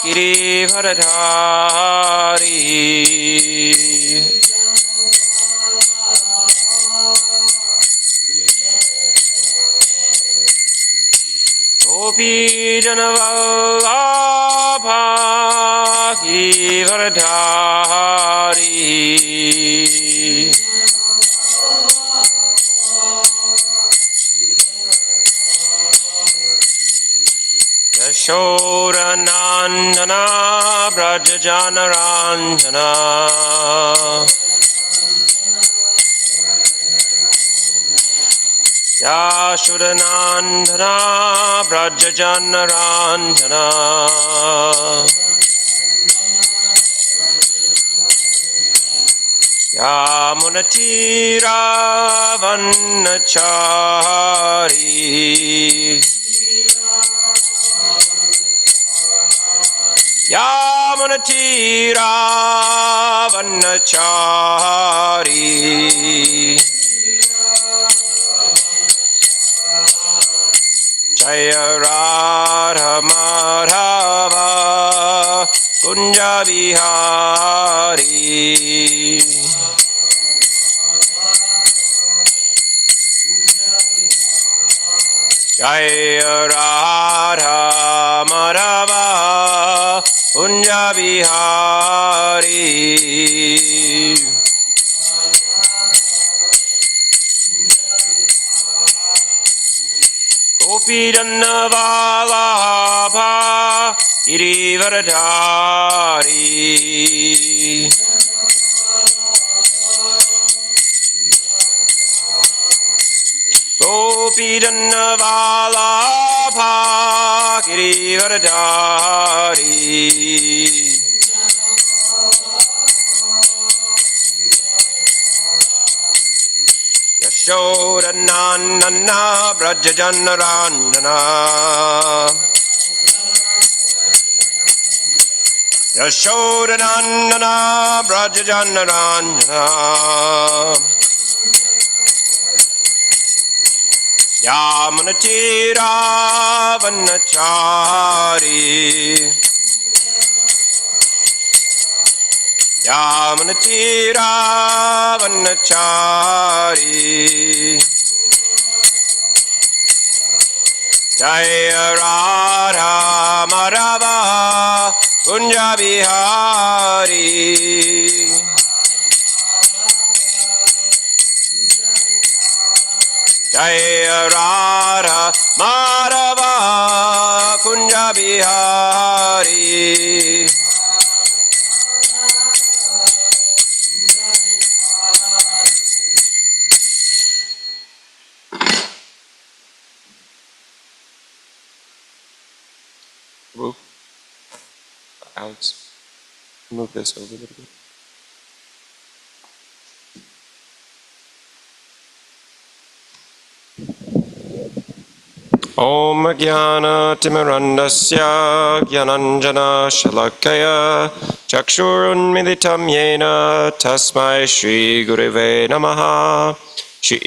Giridharadhari Gopi Janavallabha Giridharadhari Yashodanandana Brajajanaranjana Yashodanandana Brajajanaranjana Yamunatira Vannachari Yamunatira Vannachari Jaya Radha Madhava Kunja Vihari Jaya Radha Madhava Kunja Vihari Gopi Janavallabha Giridharadhari Gopi Janavallabha Giridharadhari Yashodanandana Brajajanaranjana Yashodanandana Brajajanaranjana Yamunatira Vannachari Yamunatira Vannachari Jaya Radha Madhava Kunja Vihari Jaya Radha Madhava Kunja Vihari Alex, move this over a little bit. Om Jnana Timirandasya Jnananjana Shalakaya Chakshurunmilitam Yena Tasmai Shri Gurave Namaha Shri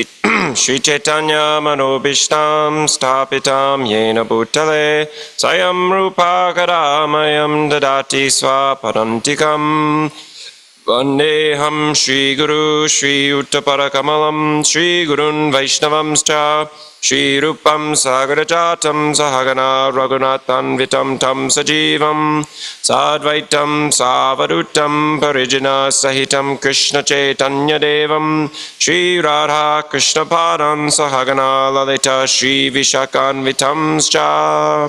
Chaitanya Manobhishtam Stapitam Yena Bhutale Sayam Rupa Kadamayam Dadati Swapadantikam Vandeham Shri Guru Shri Uttaparakamalam Shri Gurun Vaishnavamscha Shri Rupam Sagarajatam Sahagana Raghunathan Vitam Tam Sajivam Sadvaitam Savadutam Parijana Sahitam Krishna Chaitanya Devam Shri Radha Krishna Padam Sahagana Lalita Shri Vishakan Vitam Scha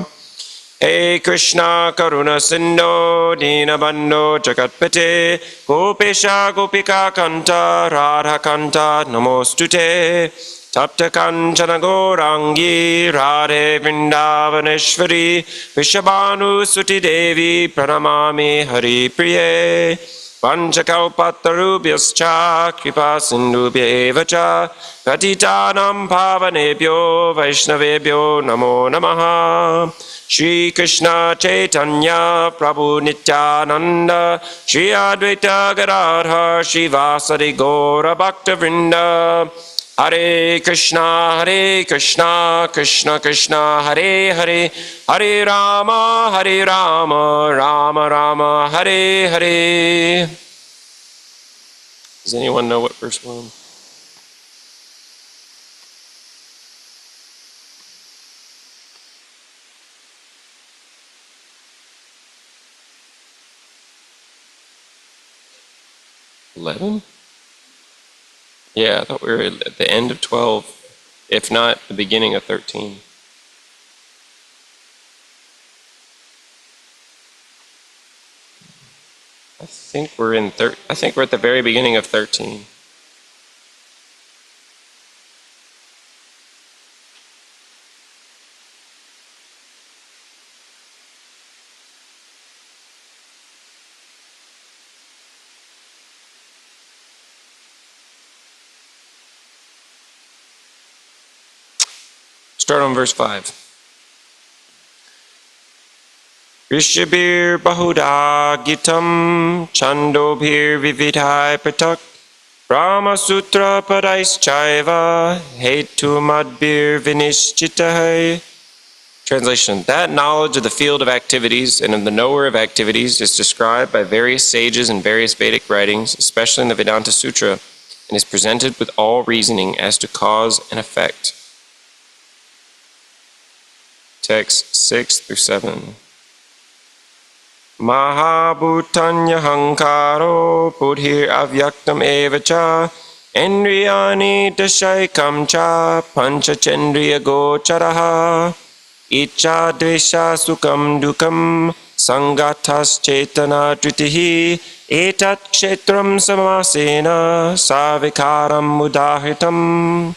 Hey Krishna Karuna Sindho Dinabandho Jagatpate Gopesha Gopika Kanta Radha Kanta Namostute Tapta Kanchana Gaurangi Radhe Vrindavaneshwari Vishabhanu Suti Devi Pranamami Hari Priye Panchakaupatarubhyascha Kripa Sindhubhya Evacha Patitanam Pavanebhyo Vaishnavebhyo Namo Namaha Shri Krishna Chaitanya Prabhu Nityananda Shri Advaita Gadadhar Shri Vasadi Gaura Bhakta Vrinda Hare Krishna, Krishna Krishna, Hare Hare, Hare Rama, Rama Rama, Hare Hare. Does anyone know what verse we're on? $11? Yeah, I thought we were at the end of 12, if not the beginning of 13. I think we're at the very beginning of 13. Start on verse 5. Rishabir Bahuda Gitam Chandobhir Vividhai Patak Brahma Sutra Padais Chaiva Hetu Madbir Vinishchitahai. Translation: that knowledge of the field of activities and of the knower of activities is described by various sages in various Vedic writings, especially in the Vedanta Sutra, and is presented with all reasoning as to cause and effect. Text 6 through 7. Mahabhutanya hankaro budhir avyaktam evacha endriyani dashaikam cha panchachendriya gocharaha icha dvesha sukam dukam sangatas chetana tritihi etat kshetram samasena savikaram mudahritam.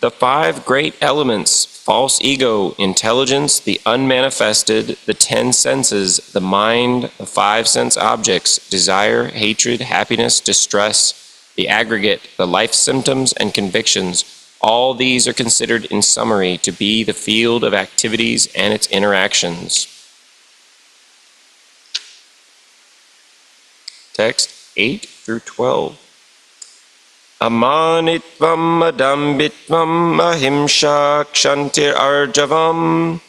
The five great elements: false ego, intelligence, the unmanifested, the 10 senses, the mind, the 5 sense objects, desire, hatred, happiness, distress, the aggregate, the life symptoms and convictions, all these are considered in summary to be the field of activities and its interactions. Text 8 through 12. Amanitvam adambitvam ahimsa kshantir arjavam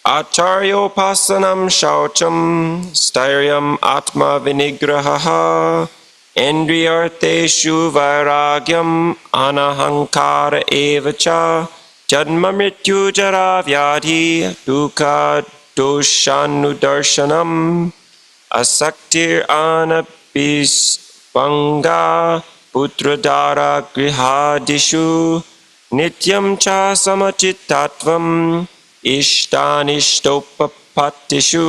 acharyopasanam shaucham styryam atma vinigraha endriyarteshu vairagyam anahankara evacha janma mrityu jara vyadhi dukkha doshanudarshanam asaktir anabhisvanga Putradara grihadishu nityam cha samachittatvam ishtanishtopapatishu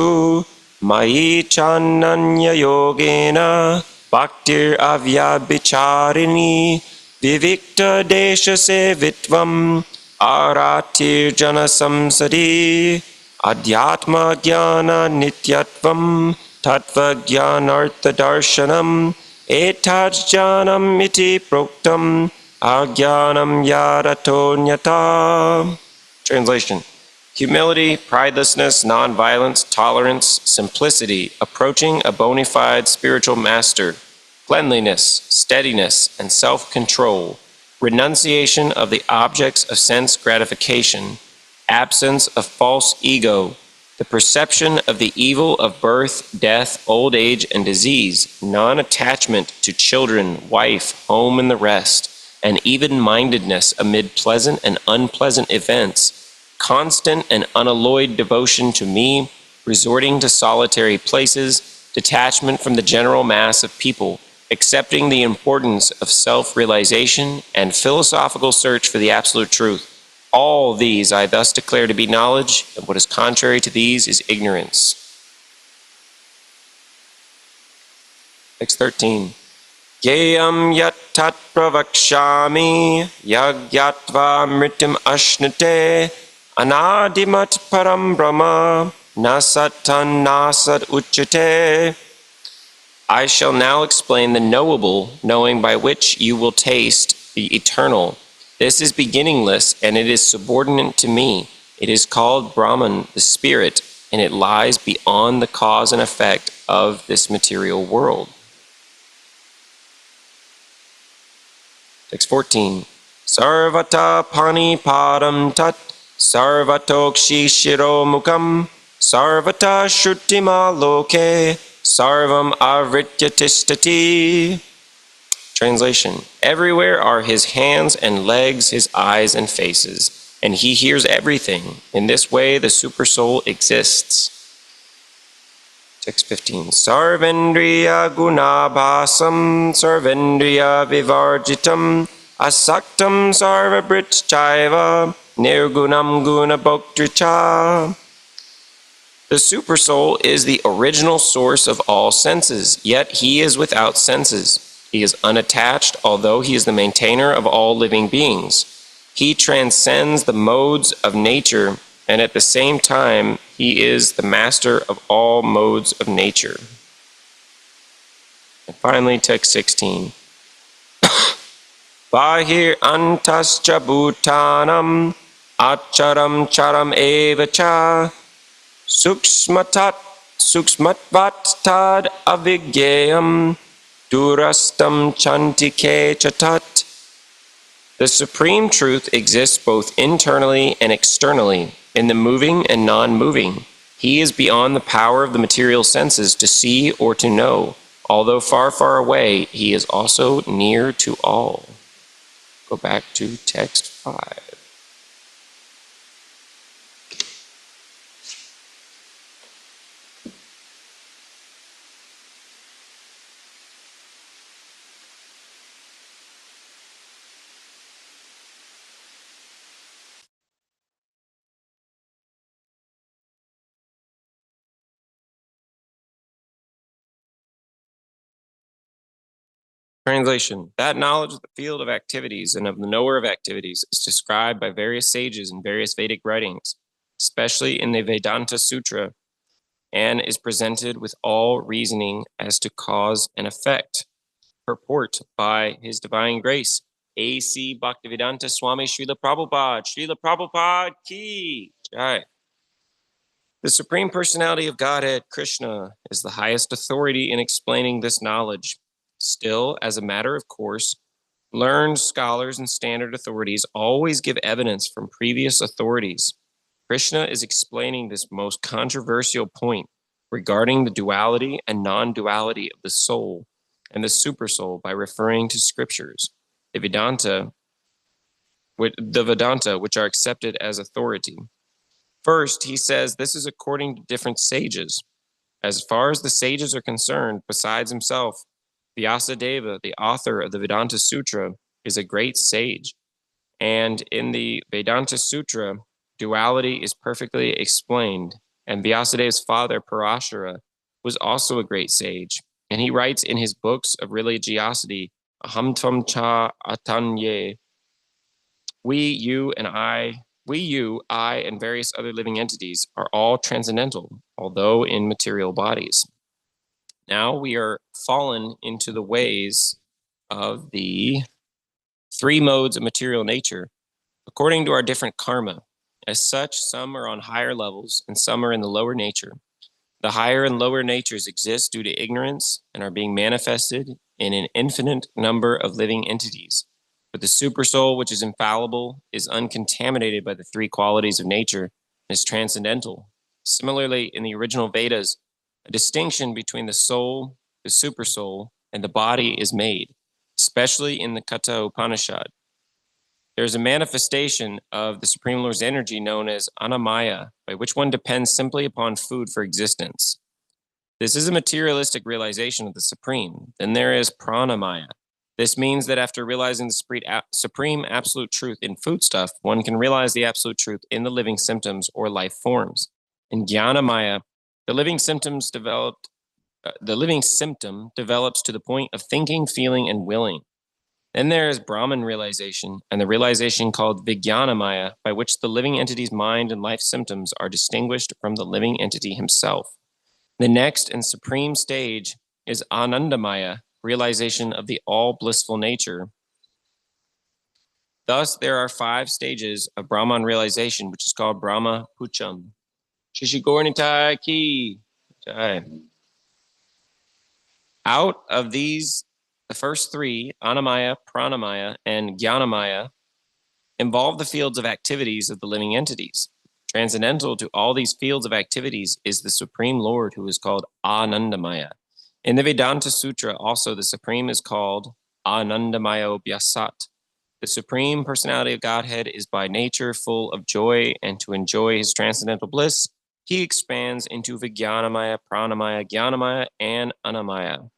mai chananya yogena bhaktir avyabhicharini vivikta desha sevitvam aratir jana samsadi adhyatma jnana nityatvam tattva jnanartha darshanam etat jnanam iti proktam ajnanam yaratonyata. Translation: humility, pridelessness, nonviolence, tolerance, simplicity, approaching a bona fide spiritual master, cleanliness, steadiness, and self-control, renunciation of the objects of sense gratification, absence of false ego, the perception of the evil of birth, death, old age, and disease, non-attachment to children, wife, home, and the rest, and even-mindedness amid pleasant and unpleasant events, constant and unalloyed devotion to me, resorting to solitary places, detachment from the general mass of people, accepting the importance of self-realization, and philosophical search for the absolute truth. All these I thus declare to be knowledge, and what is contrary to these is ignorance. Text 13. Yeyam yat tat pravakshami yagyatva mritim ashnate anadimat param brahma nasatan nasat uchate. I shall now explain the knowable, knowing by which you will taste the eternal. This is beginningless, and it is subordinate to me. It is called Brahman, the spirit, and it lies beyond the cause and effect of this material world. Text 14. Sarvata panipadam tat sarvatokshi shiromukam sarvata shrutima loke sarvam avritya tishtati. Translation: everywhere are his hands and legs, his eyes and faces, and he hears everything. In this way, the Supersoul exists. Text 15. Sarvendriya gunabhasam sarvendriya vivarjitam asaktam sarvabritchaiva nirgunam gunabhoktricha. The Supersoul is the original source of all senses, yet he is without senses. He is unattached, although he is the maintainer of all living beings. He transcends the modes of nature, and at the same time, he is the master of all modes of nature. And finally, text 16. Bahir antascha bhutanam acharam charam evacha suksmatat suksmatvat tad avigyayam durastam chantike chatat. The Supreme Truth exists both internally and externally, in the moving and non-moving. He is beyond the power of the material senses to see or to know. Although far, far away, he is also near to all. Go back to text 5. Translation: that knowledge of the field of activities and of the knower of activities is described by various sages in various Vedic writings, especially in the Vedanta Sutra, and is presented with all reasoning as to cause and effect. Purport by His Divine Grace, A.C. Bhaktivedanta Swami Srila Prabhupada Ki Jai. The Supreme Personality of Godhead, Krishna, is the highest authority in explaining this knowledge. Still, as a matter of course, learned scholars and standard authorities always give evidence from previous authorities. Krishna is explaining this most controversial point regarding the duality and non-duality of the soul and the supersoul by referring to scriptures, the Vedanta, which are accepted as authority. First, he says this is according to different sages. As far as the sages are concerned, besides himself, Vyasadeva, the author of the Vedanta Sutra, is a great sage. And in the Vedanta Sutra, duality is perfectly explained. And Vyasadeva's father, Parashara, was also a great sage. And he writes in his books of religiosity, Aham Tvam Cha Atanye, we, you, I, and various other living entities are all transcendental, although in material bodies. Now we are fallen into the ways of the three modes of material nature, according to our different karma. As such, some are on higher levels and some are in the lower nature. The higher and lower natures exist due to ignorance and are being manifested in an infinite number of living entities. But the supersoul, which is infallible, is uncontaminated by the three qualities of nature and is transcendental. Similarly, in the original Vedas, a distinction between the soul, the supersoul, and the body is made, especially in the Katha Upanishad. There is a manifestation of the Supreme Lord's energy known as Anamaya, by which one depends simply upon food for existence. This is a materialistic realization of the Supreme. Then there is Pranamaya. This means that after realizing the supreme absolute truth in foodstuff, one can realize the absolute truth in the living symptoms or life forms. In Jnanamaya, the living symptom develops to the point of thinking, feeling, and willing. Then there is Brahman realization, and the realization called Vijnanamaya, by which the living entity's mind and life symptoms are distinguished from the living entity himself. The next and supreme stage is Anandamaya, realization of the all blissful nature. Thus, there are 5 stages of Brahman realization, which is called Brahma Pucham. Shishigornitai ki. Out of these, the first 3, Anamaya, Pranamaya, and Jnanamaya, involve the fields of activities of the living entities. Transcendental to all these fields of activities is the Supreme Lord, who is called Anandamaya. In the Vedanta Sutra, also, the Supreme is called Anandamaya Vyasat. The Supreme Personality of Godhead is by nature full of joy, and to enjoy his transcendental bliss, he expands into Vijnanamaya, Pranamaya, Jnanamaya, and Anamaya.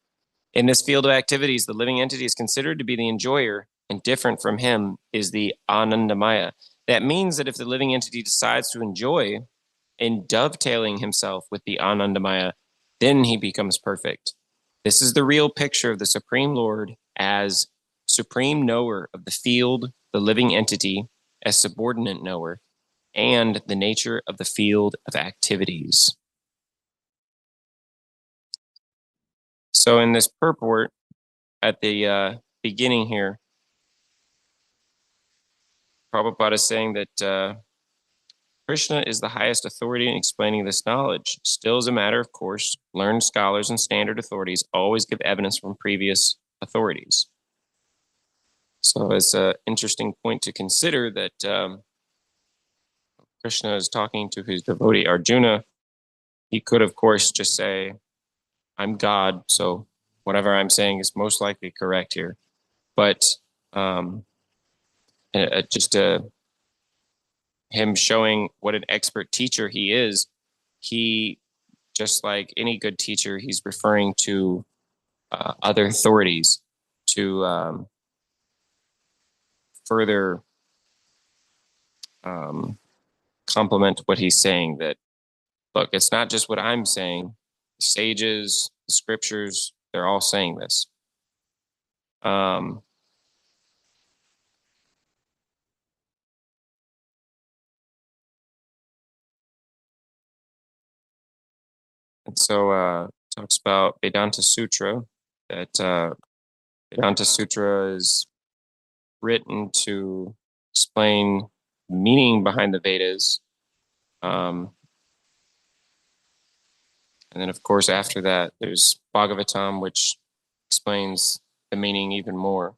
In this field of activities, the living entity is considered to be the enjoyer, and different from him is the Anandamaya. That means that if the living entity decides to enjoy in dovetailing himself with the Anandamaya, then he becomes perfect. This is the real picture of the Supreme Lord as supreme knower of the field, the living entity, as subordinate knower, and the nature of the field of activities. So in this purport, at the beginning here, Prabhupada is saying that Krishna is the highest authority in explaining this knowledge. Still, as a matter of course, learned scholars and standard authorities always give evidence from previous authorities. So it's an interesting point to consider that Krishna is talking to his devotee Arjuna. He could, of course, just say, I'm God, so whatever I'm saying is most likely correct here. But just him showing what an expert teacher he is, he, just like any good teacher, he's referring to other authorities to further complement what he's saying. That, look, it's not just what I'm saying. The sages, the scriptures, they're all saying this. And so talks about Vedanta Sutra, that Vedanta Sutra is written to explain the meaning behind the Vedas. And then, of course, after that, there's Bhagavatam, which explains the meaning even more.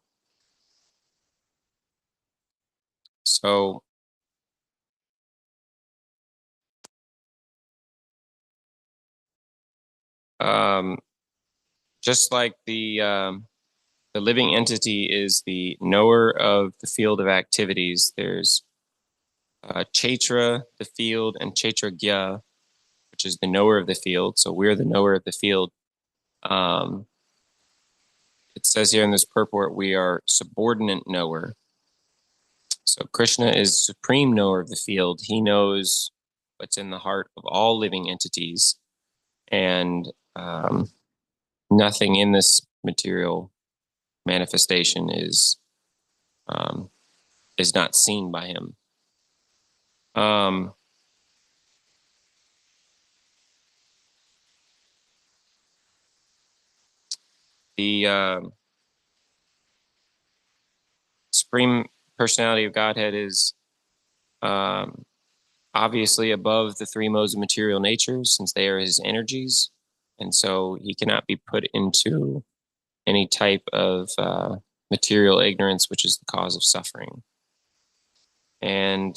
So just like the living entity is the knower of the field of activities, there's Chaitra, the field, and Chaitragya, which is the knower of the field. So we're the knower of the field. It says here in this purport, we are subordinate knower. So Krishna is supreme knower of the field. He knows what's in the heart of all living entities, and nothing in this material manifestation is not seen by him. The Supreme Personality of Godhead is obviously above the three modes of material nature, since they are his energies, and so he cannot be put into any type of material ignorance, which is the cause of suffering. And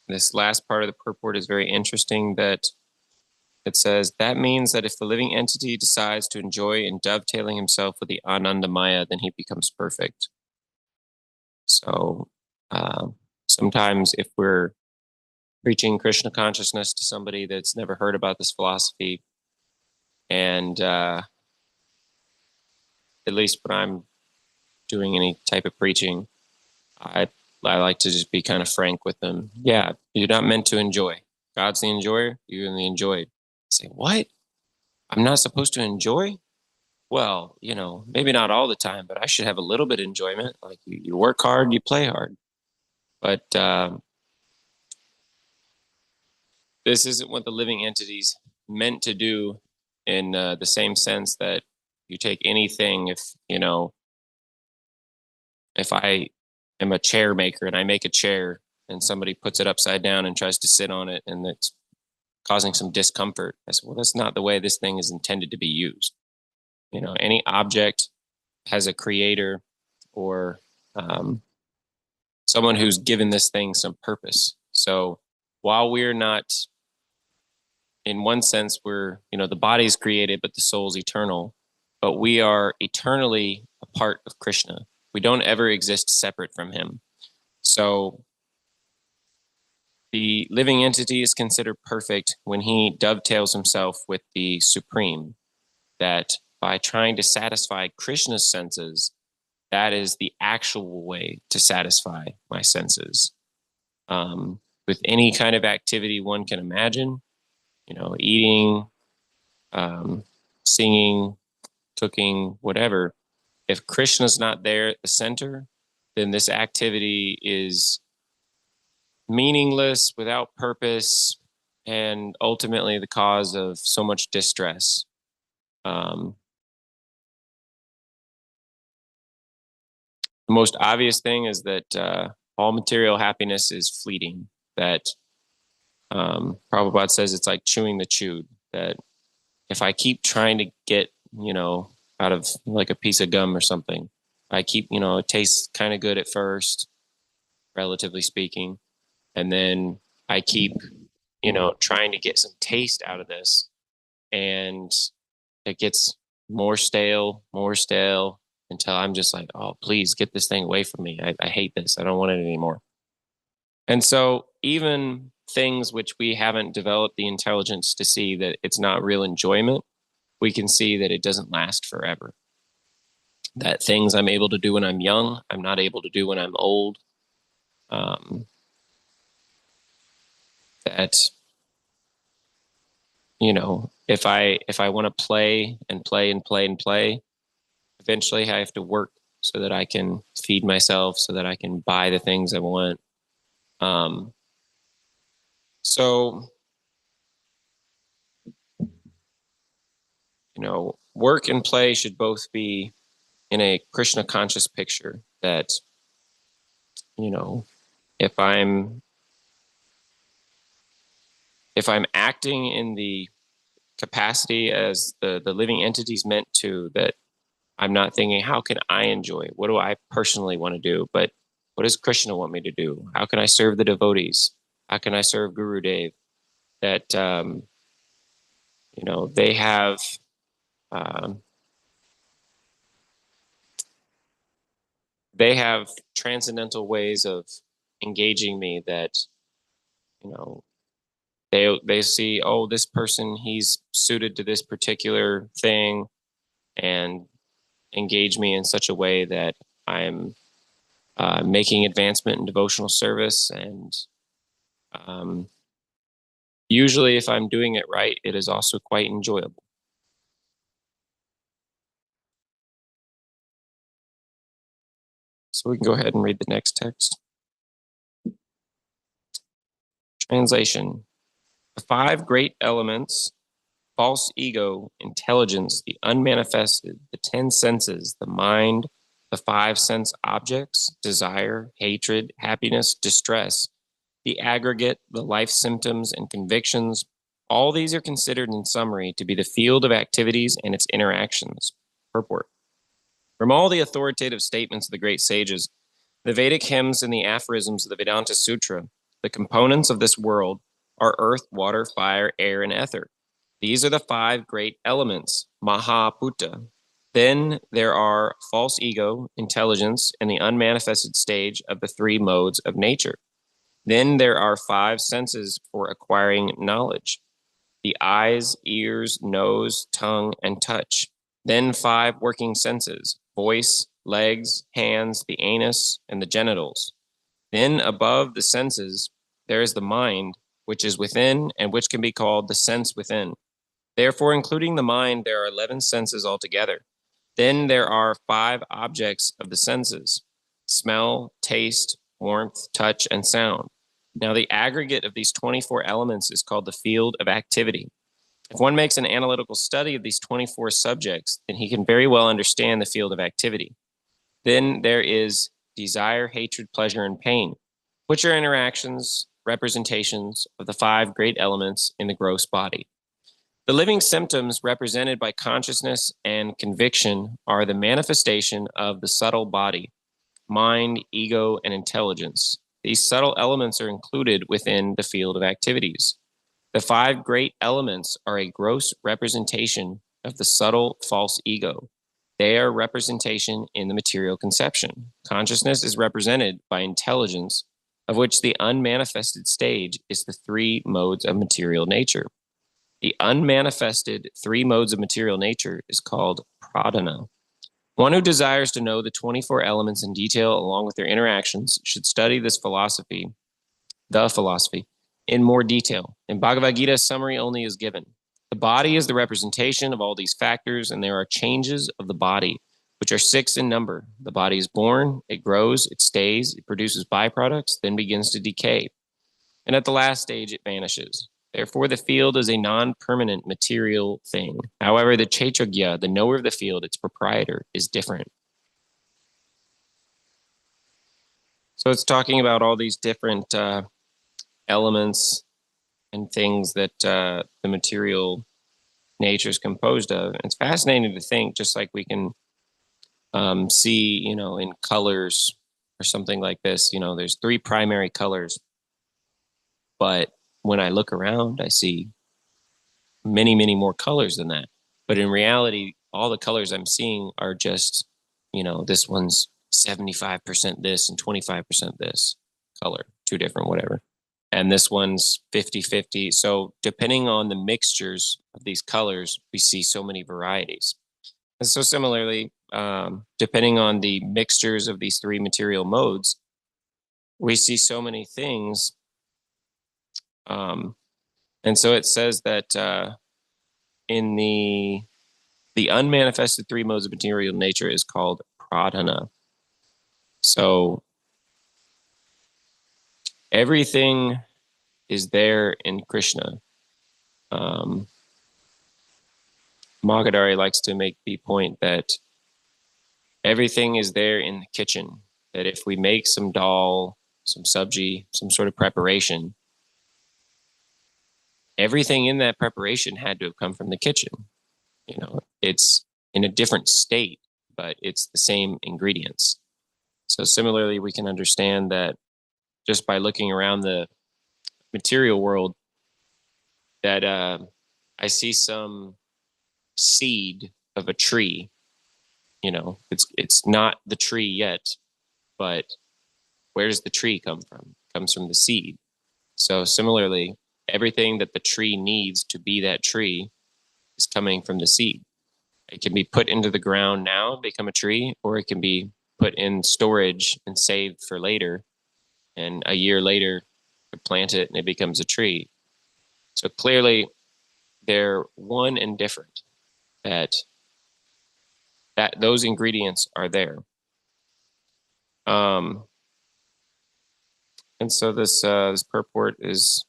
this last part of the purport is very interesting, that it says, that means that if the living entity decides to enjoy in dovetailing himself with the Anandamaya, then he becomes perfect. So sometimes if we're preaching Krishna consciousness to somebody that's never heard about this philosophy, and at least when I'm doing any type of preaching, I like to just be kind of frank with them. Yeah, you're not meant to enjoy. God's the enjoyer, you're the enjoyed. Say, what? I'm not supposed to enjoy? Well, maybe not all the time, but I should have a little bit of enjoyment. Like you work hard, you play hard. But this isn't what the living entity's meant to do, in the same sense that you take anything. If I am a chair maker and I make a chair and somebody puts it upside down and tries to sit on it and it's causing some discomfort, I said, well, that's not the way this thing is intended to be used. Any object has a creator, or someone who's given this thing some purpose. So while we're not, in one sense, we're, the body's created, but the soul's eternal, but we are eternally a part of Krishna. We don't ever exist separate from him. So the living entity is considered perfect when he dovetails himself with the supreme, that by trying to satisfy Krishna's senses, that is the actual way to satisfy my senses. With any kind of activity one can imagine, eating, singing, cooking, whatever. If Krishna's not there at the center, then this activity is meaningless, without purpose, and ultimately the cause of so much distress. The most obvious thing is that all material happiness is fleeting. That Prabhupada says it's like chewing the chewed. That if I keep trying to get, out of like a piece of gum or something, I keep, it tastes kind of good at first, relatively speaking. And then I keep, trying to get some taste out of this. And it gets more stale until I'm just like, oh, please get this thing away from me. I hate this. I don't want it anymore. And so even things which we haven't developed the intelligence to see that it's not real enjoyment, we can see that it doesn't last forever. That things I'm able to do when I'm young, I'm not able to do when I'm old. That, if I want to play and play and play and play, eventually I have to work so that I can feed myself, so that I can buy the things I want. So, work and play should both be in a Krishna conscious picture. That, if I'm acting in the capacity as the living entity's meant to, that I'm not thinking, how can I enjoy it? What do I personally want to do? But what does Krishna want me to do? How can I serve the devotees? How can I serve Guru Dev? That, they have, transcendental ways of engaging me that, they see, oh, this person, he's suited to this particular thing, and engage me in such a way that I'm making advancement in devotional service. And usually if I'm doing it right, it is also quite enjoyable. So we can go ahead and read the next text. Translation. The five great elements: false ego, intelligence, the unmanifested, the 10 senses, the mind, the 5 sense objects, desire, hatred, happiness, distress, the aggregate, the life symptoms and convictions, all these are considered in summary to be the field of activities and its interactions. Purport. From all the authoritative statements of the great sages, the Vedic hymns and the aphorisms of the Vedanta Sutra, the components of this world are earth, water, fire, air, and ether. These are the 5 great elements, Mahaputta. Then there are false ego, intelligence, and the unmanifested stage of the 3 modes of nature. Then there are 5 senses for acquiring knowledge: the eyes, ears, nose, tongue, and touch. Then 5 working senses: voice, legs, hands, the anus, and the genitals. Then above the senses, there is the mind, which is within and which can be called the sense within. Therefore, including the mind, there are 11 senses altogether. Then there are 5 objects of the senses: smell, taste, warmth, touch, and sound. Now, the aggregate of these 24 elements is called the field of activity. If one makes an analytical study of these 24 subjects, then he can very well understand the field of activity. Then there is desire, hatred, pleasure, and pain, which are interactions, representations of the 5 great elements in the gross body. The living symptoms represented by consciousness and conviction are the manifestation of the subtle body, mind, ego, and intelligence. These subtle elements are included within the field of activities. The five great elements are a gross representation of the subtle false ego. They are representation in the material conception. Consciousness is represented by intelligence, of which the unmanifested stage is the three modes of material nature. The unmanifested three modes of material nature is called pradhana. One who desires to know the 24 elements in detail along with their interactions should study this philosophy, in more detail. In Bhagavad Gita, a summary only is given. The body is the representation of all these factors, and there are changes of the body, which are 6 in number. The body is born, it grows, it stays, it produces byproducts, then begins to decay. And at the last stage, it vanishes. Therefore, the field is a non-permanent material thing. However, the Kshetrajna, the knower of the field, its proprietor, is different. So it's talking about all these different elements and things that the material nature is composed of. And it's fascinating to think, just like we can see, in colors or something like this, there's 3 primary colors. But when I look around, I see many, many more colors than that. But in reality, all the colors I'm seeing are just, this one's 75% this and 25% this color, 2 different, whatever. And this one's 50-50. So depending on the mixtures of these colors, we see so many varieties. And so similarly, depending on the mixtures of these 3 material modes, we see so many things. And so it says that in the unmanifested 3 modes of material nature is called pradhana. So everything is there in Krishna. Magadari likes to make the point that everything is there in the kitchen. That if we make some dal, some sabji, some sort of preparation, everything in that preparation had to have come from the kitchen. It's in a different state, but it's the same ingredients. So similarly, we can understand that just by looking around the material world, that I see some seed of a tree. It's not the tree yet, but where does the tree come from? It comes from the seed. So similarly, everything that the tree needs to be that tree is coming from the seed. It can be put into the ground now and become a tree, or it can be put in storage and saved for later. And a year later, you plant it and it becomes a tree. So clearly, they're one and different. That those ingredients are there. And so this purport is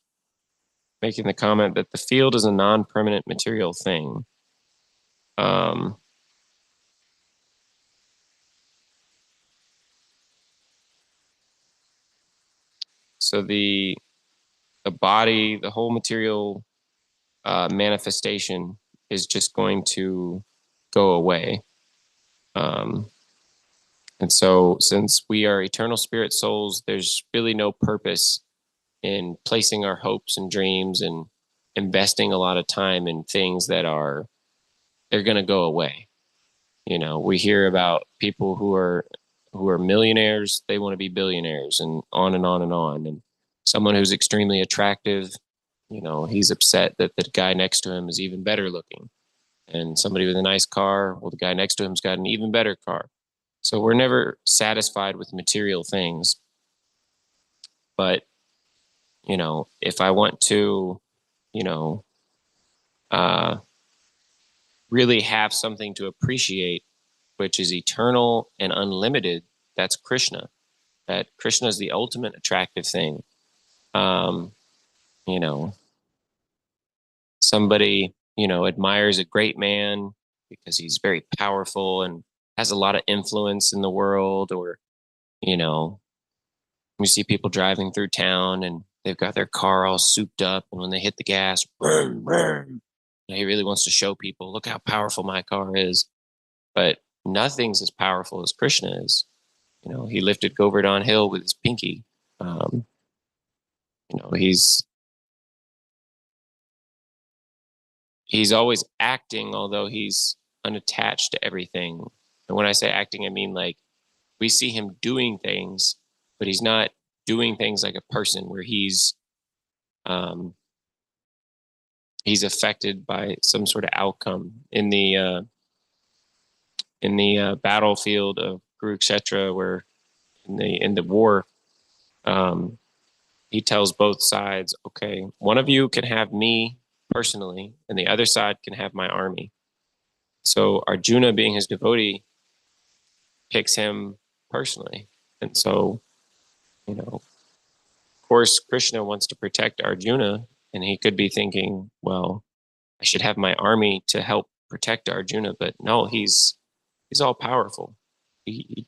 making the comment that the field is a non-permanent material thing. So the body, the whole material manifestation is just going to go away. And so since we are eternal spirit souls, there's really no purpose in placing our hopes and dreams and investing a lot of time in things that they're going to go away. We hear about people who are millionaires, they want to be billionaires, and on and on and on. And someone who's extremely attractive, he's upset that the guy next to him is even better looking. And somebody with a nice car, well, the guy next to him's got an even better car. So we're never satisfied with material things. But, if I want to, really have something to appreciate, which is eternal and unlimited, that's Krishna. That Krishna is the ultimate attractive thing. Somebody, admires a great man because he's very powerful and has a lot of influence in the world, or, you see people driving through town and they've got their car all souped up, and when they hit the gas, vroom, vroom, he really wants to show people, look how powerful my car is. But nothing's as powerful as Krishna is. He lifted Govardhan Hill with his pinky. Um, he's always acting, although he's unattached to everything. And when I say acting, I mean like we see him doing things, but he's not doing things like a person where um, he's affected by some sort of outcome in the battlefield of Kurukshetra, where in the war, um, he tells both sides, okay, one of you can have me personally, and the other side can have my army. So Arjuna, being his devotee, picks him personally. And so, of course, Krishna wants to protect Arjuna, and he could be thinking, well, I should have my army to help protect Arjuna, but no, he's all powerful. He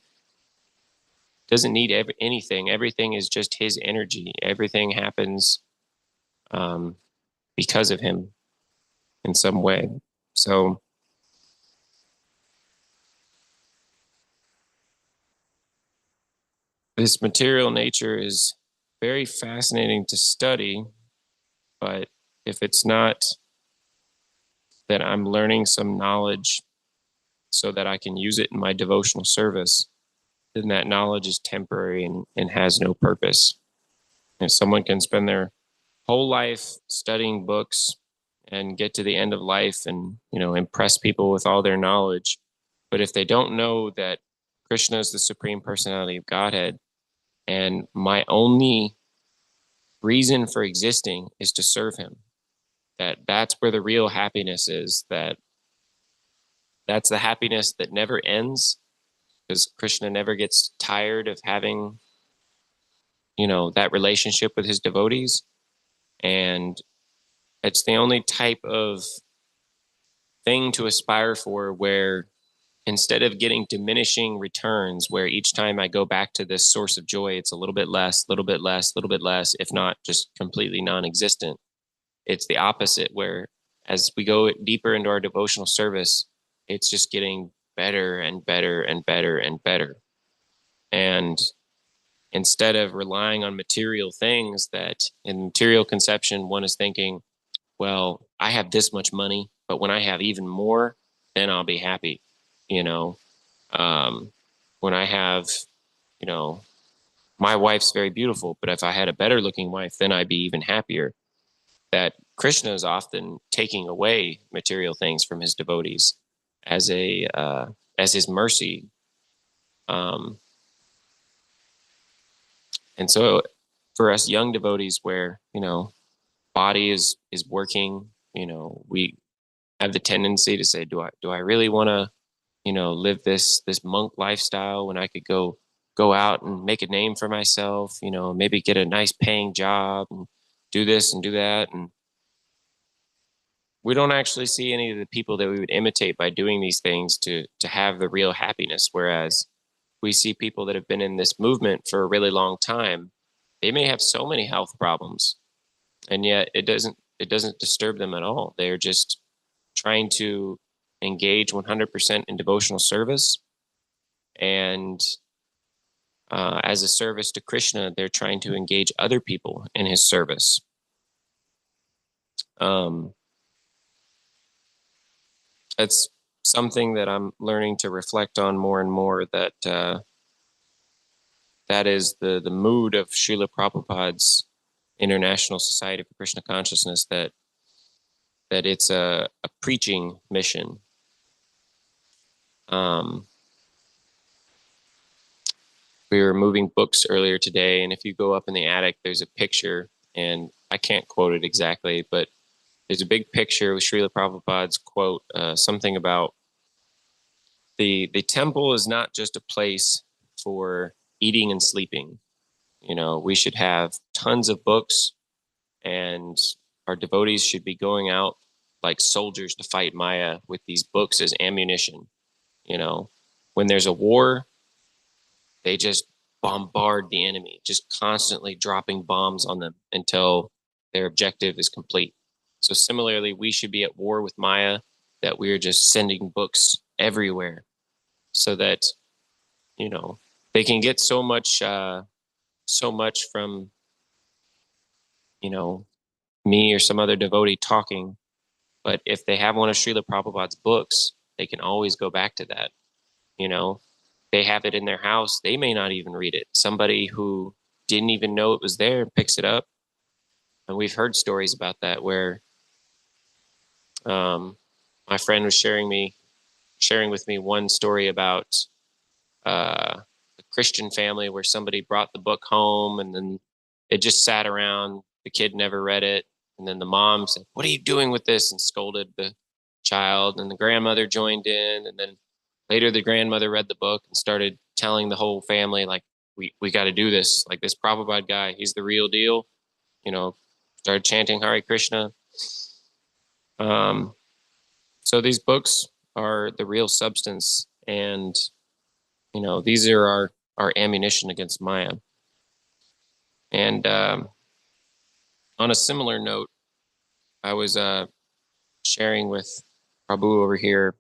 doesn't need anything. Everything is just his energy. Everything happens um, because of him in some way. So this material nature is very fascinating to study, but if it's not that I'm learning some knowledge so that I can use it in my devotional service, then that knowledge is temporary and has no purpose. If someone can spend their whole life studying books and get to the end of life and impress people with all their knowledge, but if they don't know that Krishna is the supreme personality of Godhead, and my only reason for existing is to serve him, that's where the real happiness is, that's the happiness that never ends, because Krishna never gets tired of having that relationship with his devotees. And it's the only type of thing to aspire for where instead of getting diminishing returns, where each time I go back to this source of joy, it's a little bit less, little bit less, little bit less, if not just completely non-existent. It's the opposite, where as we go deeper into our devotional service, it's just getting better and better and better and better. And instead of relying on material things, that in material conception, one is thinking, well, I have this much money, but when I have even more, then I'll be happy. You know, um, when I have, you know, my wife's very beautiful, but if I had a better looking wife, then I'd be even happier. That Krishna is often taking away material things from his devotees as as his mercy. Um, and so for us young devotees, where body is working, we have the tendency to say, do I really want to live this monk lifestyle when I could go out and make a name for myself, maybe get a nice paying job and do this and do that. And we don't actually see any of the people that we would imitate by doing these things to have the real happiness. Whereas we see people that have been in this movement for a really long time, they may have so many health problems, and yet it doesn't disturb them at all. They're just trying to engage 100% in devotional service, and as a service to Krishna, they're trying to engage other people in his service. Um, it's something that I'm learning to reflect on more and more, that that is the mood of Srila Prabhupada's International Society for Krishna Consciousness, that it's a preaching mission. We were moving books earlier today, and if you go up in the attic, there's a picture, and I can't quote it exactly, but there's a big picture with Srila Prabhupada's quote, something about the temple is not just a place for eating and sleeping. We should have tons of books, and our devotees should be going out like soldiers to fight Maya with these books as ammunition. When there's a war, they just bombard the enemy, just constantly dropping bombs on them until their objective is complete. So similarly, we should be at war with Maya, that we are just sending books everywhere so that, you know, they can get so much from, me or some other devotee talking. But if they have one of Srila Prabhupada's books, they can always go back to that. You know, they have it in their house. They may not even read it. Somebody who didn't even know it was there picks it up. And we've heard stories about that where my friend was sharing with me one story about a Christian family where somebody brought the book home and then it just sat around. The kid never read it. And then the mom said, "What are you doing with this?" and scolded the child. And the grandmother joined in. And then later the grandmother read the book and started telling the whole family, like, we got to do this. Like, this Prabhupada guy, he's the real deal. Started chanting Hare Krishna. So these books are the real substance. And, these are our ammunition against Maya. And on a similar note, I was sharing with Prabhu over here.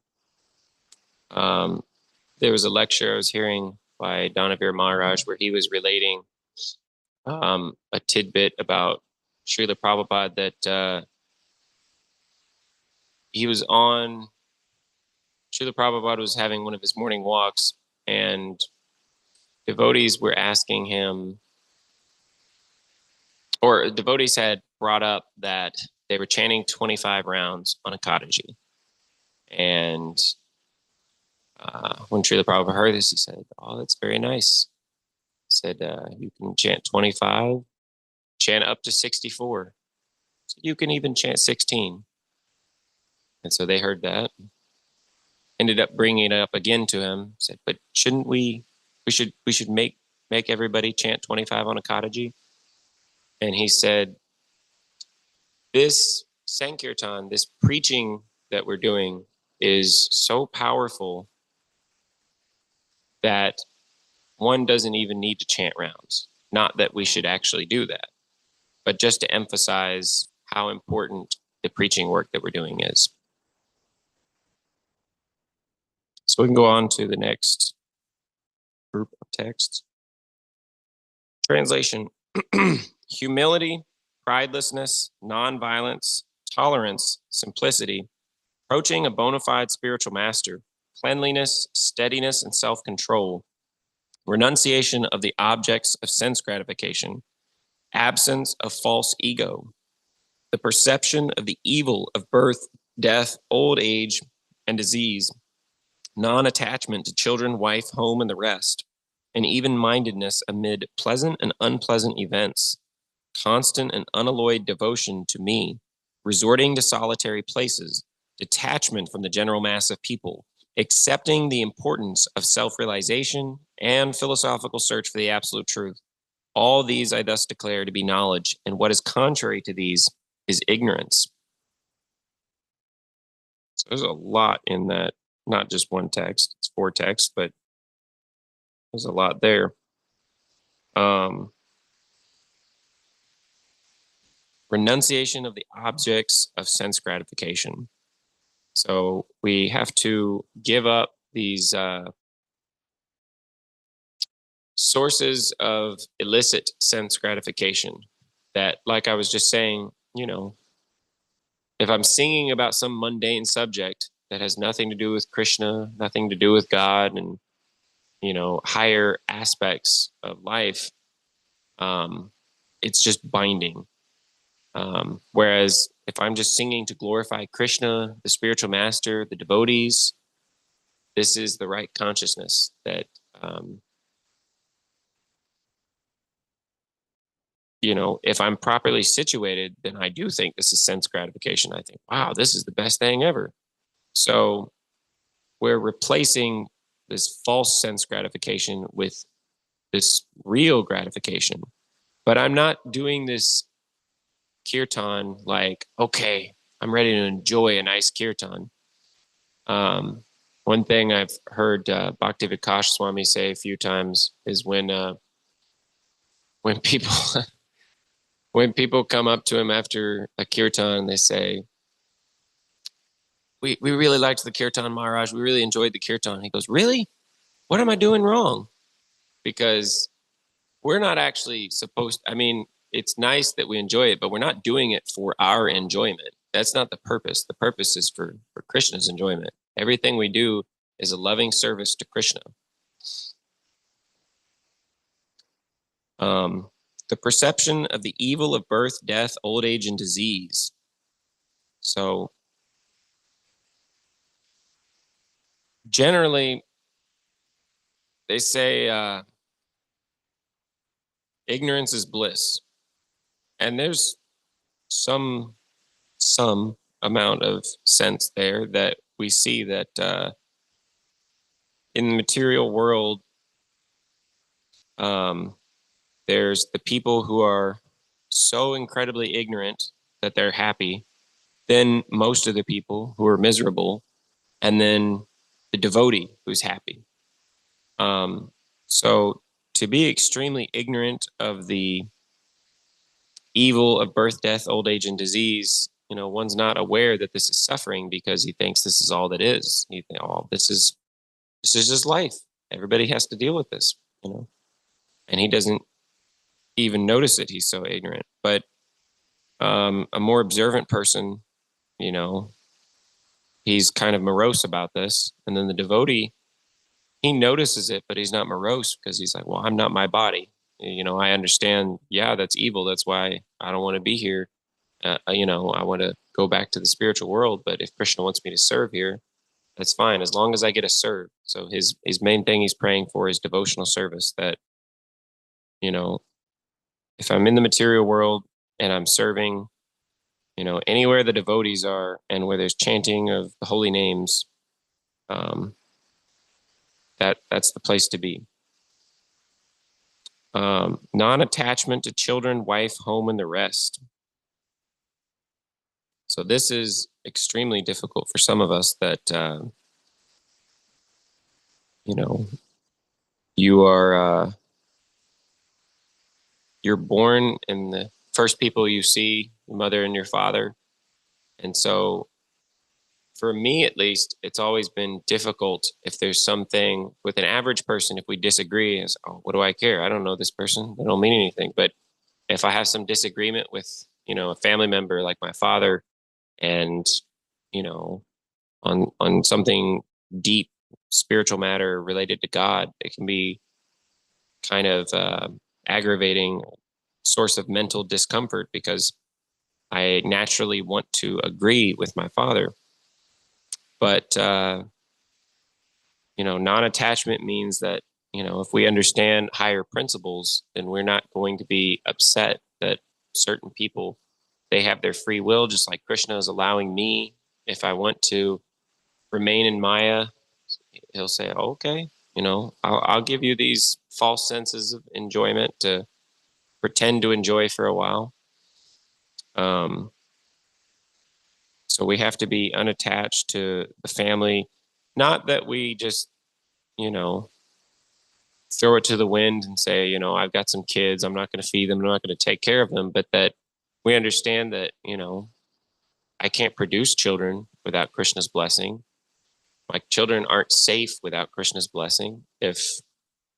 There was a lecture I was hearing by Danavir Maharaj where he was relating a tidbit about Srila Prabhupada that Srila Prabhupada was having one of his morning walks, and devotees were asking him, or devotees had brought up that they were chanting 25 rounds on Ekadashi. And when Srila Prabhupada heard this, he said, "Oh, that's very nice." He said, "You can chant 25, chant up to 64. So you can even chant 16. And so they heard that, ended up bringing it up again to him, said, "But shouldn't we should make everybody chant 25 on Ekadashi?" And he said, "This Sankirtan, this preaching that we're doing is so powerful that one doesn't even need to chant rounds. Not that we should actually do that, but just to emphasize how important the preaching work that we're doing is." So we can go on to the next group of texts. Translation. Humility, pridelessness, nonviolence, tolerance, simplicity, approaching a bona fide spiritual master, cleanliness, steadiness, and self-control, renunciation of the objects of sense gratification, absence of false ego, the perception of the evil of birth, death, old age, and disease, non-attachment to children, wife, home, and the rest, and even-mindedness amid pleasant and unpleasant events, constant and unalloyed devotion to me, resorting to solitary places, detachment from the general mass of people, accepting the importance of self-realization and philosophical search for the absolute truth. All these I thus declare to be knowledge, and what is contrary to these is ignorance. So there's a lot in that, not just one text, it's 4 texts, but there's a lot there. Renunciation of the objects of sense gratification. So we have to give up these sources of illicit sense gratification that, like I was just saying, if I'm singing about some mundane subject that has nothing to do with Krishna, nothing to do with God, and, higher aspects of life, it's just binding. Whereas if I'm just singing to glorify Krishna, the spiritual master, the devotees, this is the right consciousness that, if I'm properly situated, then I do think this is sense gratification. I think, wow, this is the best thing ever. So we're replacing this false sense gratification with this real gratification. But I'm not doing this kirtan like, okay, I'm ready to enjoy a nice kirtan. One thing I've heard Bhakti Vikash Swami say a few times is when people when people come up to him after a kirtan, they say, we really liked the kirtan, Maharaj. We really enjoyed the kirtan. He goes, really? What am I doing wrong? because we're not actually supposed, I mean, it's nice that we enjoy it, but we're not doing it for our enjoyment. That's not the purpose. The purpose is for Krishna's enjoyment. Everything we do is a loving service to Krishna. The perception of the evil of birth, death, old age, and disease. So generally, they say ignorance is bliss, and there's some amount of sense there that we see that in the material world, there's the people who are so incredibly ignorant that they're happy, then most of the people who are miserable, and then the devotee who's happy. So to be extremely ignorant of the evil of birth, death, old age, and disease, one's not aware that this is suffering because he thinks this is all that is. He thinks, oh, this is just life. Everybody has to deal with this, and he doesn't even notice it. He's so ignorant. But a more observant person, he's kind of morose about this. And then the devotee, he notices it, but he's not morose because he's like, well, I'm not my body. I understand, yeah, that's evil. That's why I don't want to be here. I want to go back to the spiritual world. But if Krishna wants me to serve here, that's fine, as long as I get to serve. So his main thing he's praying for is devotional service, that, if I'm in the material world and I'm serving, anywhere the devotees are and where there's chanting of the holy names, that's the place to be. Non-attachment to children, wife, home, and the rest. So this is extremely difficult for some of us that, you are, you're born and the first people you see, your mother and your father. And so for me, at least, it's always been difficult if there's something with an average person, if we disagree, is, oh, what do I care? I don't know this person. They don't mean anything. But if I have some disagreement with, a family member like my father, and, on something deep, spiritual matter related to God, it can be kind of aggravating source of mental discomfort because I naturally want to agree with my father. But, non-attachment means that, if we understand higher principles, then we're not going to be upset that certain people, they have their free will, just like Krishna is allowing me. If I want to remain in Maya, he'll say, oh, okay, I'll give you these false senses of enjoyment to pretend to enjoy for a while. So we have to be unattached to the family. Not that we just, throw it to the wind and say, I've got some kids, I'm not going to feed them, I'm not going to take care of them, but that we understand that, I can't produce children without Krishna's blessing. My children aren't safe without Krishna's blessing. If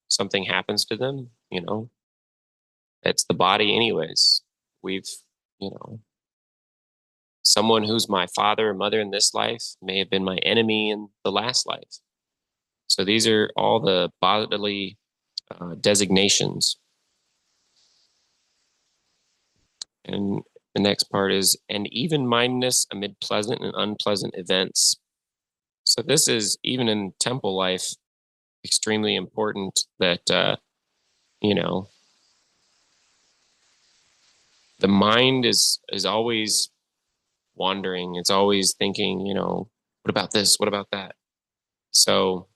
something happens to them, it's the body anyways. We've, someone who's my father or mother in this life may have been my enemy in the last life. So these are all the bodily designations. And the next part is, and even-mindedness amid pleasant and unpleasant events. So this is, even in temple life, extremely important that, the mind is always wandering. It's always thinking, what about this? What about that? So,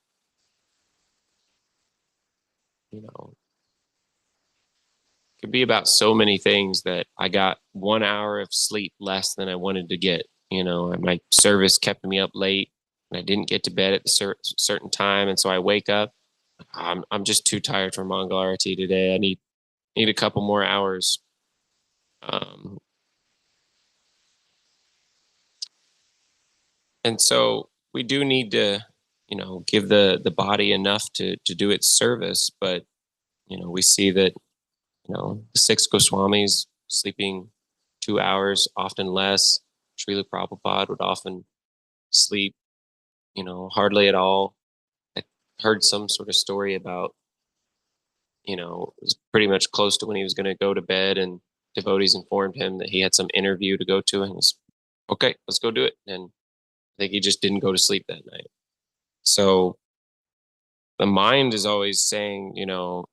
it could be about so many things that I got 1 hour of sleep less than I wanted to get. My service kept me up late and I didn't get to bed at a certain time. And so I wake up, I'm just too tired for Mongol Arati today. I need a couple more hours. And so we do need to, give the body enough to do its service, but We see that, the six Goswamis sleeping 2 hours, often less. Srila Prabhupada would often sleep, hardly at all. I heard some sort of story about, it was pretty much close to when he was going to go to bed, and devotees informed him that he had some interview to go to, and he's okay, let's go do it. And I think he just didn't go to sleep that night. So the mind is always saying,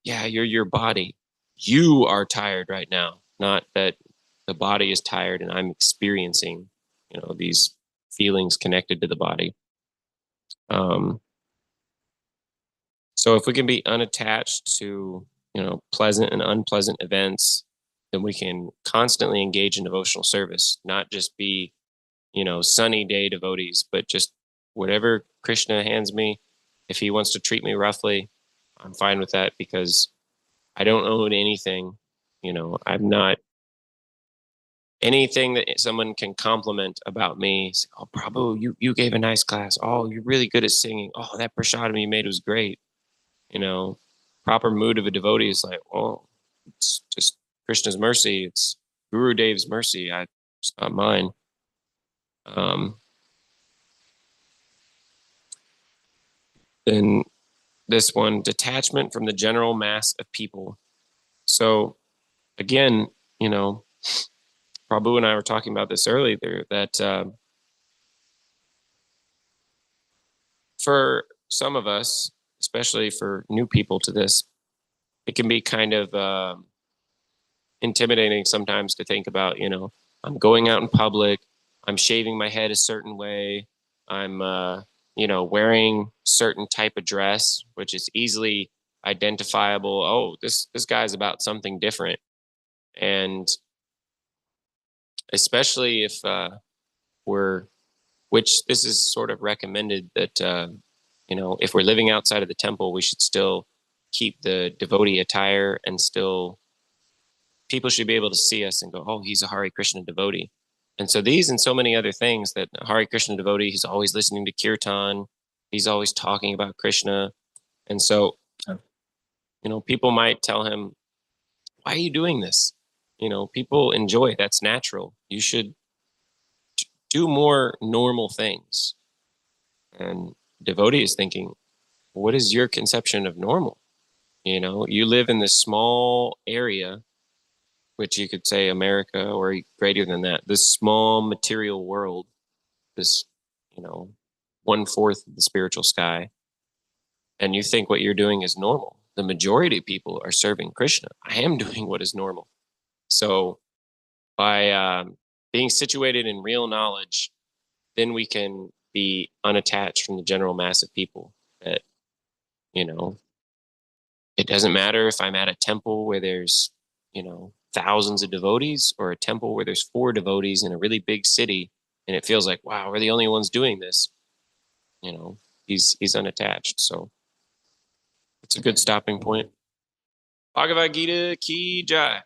yeah, you're your body. You are tired right now, not that the body is tired and I'm experiencing, these feelings connected to the body. Um, so if we can be unattached to, pleasant and unpleasant events, then we can constantly engage in devotional service, not just be, sunny day devotees, but just whatever Krishna hands me. If he wants to treat me roughly, I'm fine with that because I don't own anything. I'm not anything that someone can compliment about me. Say, oh, Prabhu, you gave a nice class. Oh, you're really good at singing. Oh, that prasadam you made was great. You know, Proper mood of a devotee is like, oh, it's just Krishna's mercy. It's Guru Dev's mercy. It's not mine. Um, then this one, detachment from the general mass of people. So again, Prabhu and I were talking about this earlier, that for some of us, especially for new people to this, it can be kind of intimidating sometimes to think about, I'm going out in public, I'm shaving my head a certain way, I'm, wearing certain type of dress, which is easily identifiable. Oh, this guy's about something different. And especially if we're, which this is sort of recommended that, if we're living outside of the temple, we should still keep the devotee attire, and still people should be able to see us and go, oh, he's a Hare Krishna devotee. And so these and so many other things, that Hare Krishna devotee, he's always listening to kirtan, he's always talking about Krishna. And so, people might tell him, why are you doing this? People enjoy, that's natural. You should do more normal things. And devotee is thinking, what is your conception of normal? You live in this small area, which you could say America, or greater than that, this small material world, this, 1/4 of the spiritual sky. And you think what you're doing is normal. The majority of people are serving Krishna. I am doing what is normal. So by being situated in real knowledge, then we can be unattached from the general mass of people. That, you know, it doesn't matter if I'm at a temple where there's, thousands of devotees, or a temple where there's 4 devotees in a really big city, and it feels like, wow, we're the only ones doing this. He's unattached. So it's a good stopping point. Bhagavad Gita ki jai.